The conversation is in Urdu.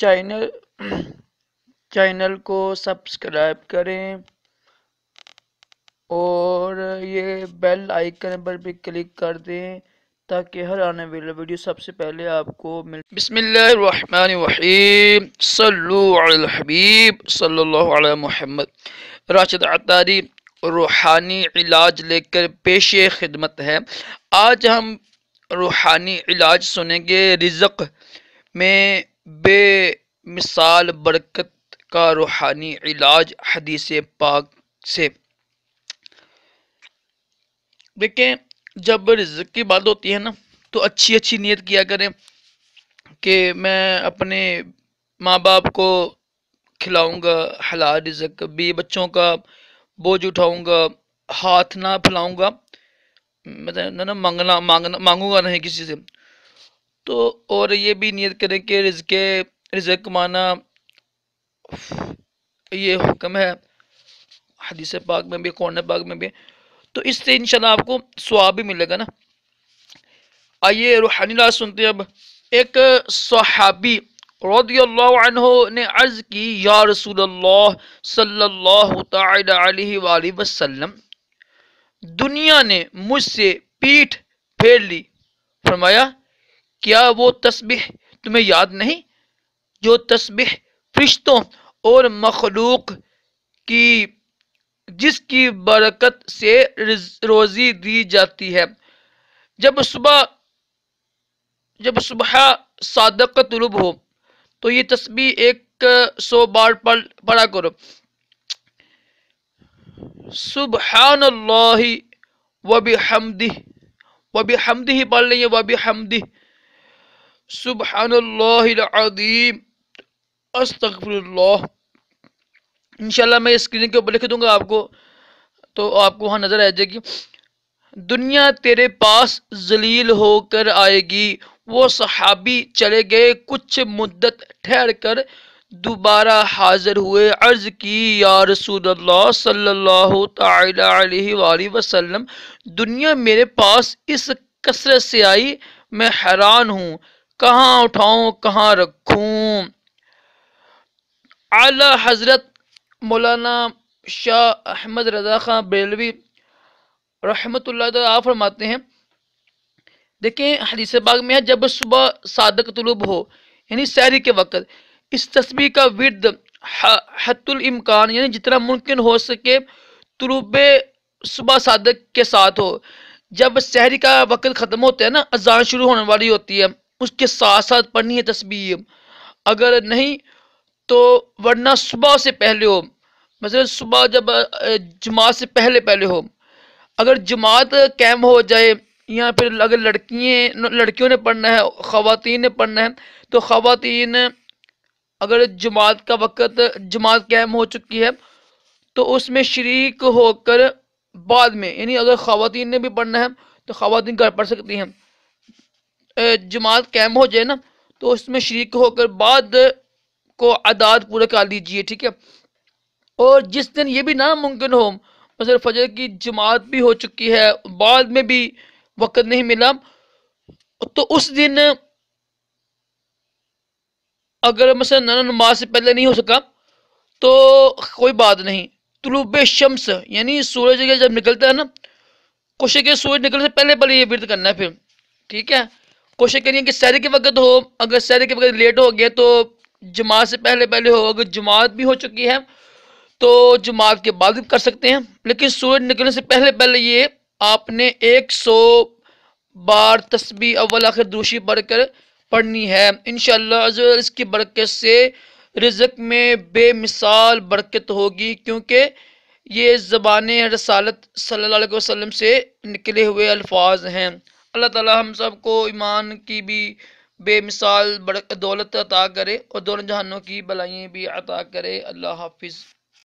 چینل چینل کو سبسکرائب کریں اور یہ بیل آئیکن پر بھی کلک کر دیں تاکہ ہر آنے والی ویڈیو سب سے پہلے آپ کو مل۔ بسم اللہ الرحمن الرحیم، صلو علی الحبیب صلی اللہ علیہ محمد۔ راشد عطاری روحانی علاج لے کر پیش خدمت ہے۔ آج ہم روحانی علاج سنیں گے، رزق میں بے مثال برکت کا روحانی علاج حدیث پاک سے۔ دیکھیں، جب رزق کی بات ہوتی ہے نا تو اچھی نیت کیا کریں کہ میں اپنے ماں باپ کو کھلاؤں گا حلال رزق، بھی بچوں کا بوجھ اٹھاؤں گا، ہاتھ نہ پھیلاؤں گا، مانگوں گا نہیں کسی سے۔ تو اور یہ بھی نیت کریں کہ رزق مانا یہ حکم ہے حدیث پاک میں بھی، قرآن پاک میں بھی، تو اس سے انشاءاللہ آپ کو ثواب بھی ملے گا نا۔ آئیے روحانی علاج سنتے ہیں۔ اب ایک صحابی رضی اللہ عنہ نے عرض کی، یا رسول اللہ صلی اللہ تعالی علیہ وآلہ وسلم، دنیا نے مجھ سے پیٹھ پھیر لی۔ فرمایا، کیا وہ تسبیح تمہیں یاد نہیں جو تسبیح فرشتوں اور مخلوق کی جس کی برکت سے روزی دی جاتی ہے؟ جب صبح صادق طلوع ہو تو یہ تسبیح 100 بار پڑھا کرو۔ سبحان اللہ وبحمدہ پڑھ لیں، وبحمدہ سبحان اللہ العظیم استغفر اللہ۔ انشاءاللہ میں اسکرین کے اوپر لکھ دوں گا آپ کو، تو آپ کو وہاں نظر آ جائے گی۔ دنیا تیرے پاس ذلیل ہو کر آئے گی۔ وہ صحابی چلے گئے، کچھ مدت ٹھہر کر دوبارہ حاضر ہوئے، عرض کی، یا رسول اللہ صلی اللہ تعالی علیہ وآلہ وسلم، دنیا میرے پاس اس کثرت سے آئی، میں حیران ہوں، کہاں اٹھاؤں کہاں رکھوں؟ اعلیٰ حضرت مولانا شاہ احمد رضا خان بریلوی رحمۃ اللہ تعالیٰ آپ فرماتے ہیں، دیکھیں حدیث پاک میں ہے، جب صبح صادق طلوع ہو یعنی سحری کے وقت اس تسبیح کا ورد حت الامکان یعنی جتنا ممکن ہو سکے طلوع صبح صادق کے ساتھ ہو۔ جب سحری کا وقت ختم ہوتا ہے نا، اذان شروع ہونے والی ہوتی ہے، اس کے ساتھ ساتھ پڑھنی ہے تسبیح، اگر نہیں تو ورنہ صبح سے پہلے ہو، مثلا صبح جب جماعت سے پہلے ہو۔ اگر جماعت قائم ہو جائے یا پھر اگر لڑکیوں نے پڑھنا ہے، خواتین نے پڑھنا ہے، تو خواتین اگر جماعت کا وقت جماعت قائم ہو چکی ہے تو اس میں شریک ہو کر بعد میں، یعنی اگر خواتین نے بھی پڑھنا ہے تو خواتین گھر پڑھ سکتی ہیں۔ جماعت قائم ہو جائے نا تو اس میں شریک ہو کر بعد کو اعداد پورے کر لیجئے، ٹھیک ہے۔ اور جس دن یہ بھی ناممکن ہو، مثلا فجر کی جماعت بھی ہو چکی ہے، بعد میں بھی وقت نہیں ملا، تو اس دن اگر مثلا نماز سے پہلے نہیں ہو سکا تو کوئی بات نہیں، طلوع شمس یعنی سورج جب نکلتا ہے نا، کوشش کریں سورج نکلنے سے پہلے یہ ورد کرنا ہے پھر، ٹھیک ہے۔ کوشش کریے کہ سحر کے وقت ہو، اگر سحر کے وقت لیٹ ہو گیا تو جماعت سے پہلے ہو، اگر جماعت بھی ہو چکی ہے تو جماعت کے بعد بھی کر سکتے ہیں، لیکن سورج نکلنے سے پہلے یہ آپ نے 100 بار تسبیح اول آخر دوشی پڑھ کر پڑھنی ہے۔ انشاءاللہ اس کی برکت سے رزق میں بے مثال برکت ہوگی، کیونکہ یہ زبان رسالت صلی اللہ علیہ وسلم سے نکلے ہوئے الفاظ ہیں۔ اللہ تعالی ہم سب کو ایمان کی بھی بے مثال دولت عطا کرے اور دونوں جہانوں کی بلائیں بھی عطا کرے۔ اللہ حافظ۔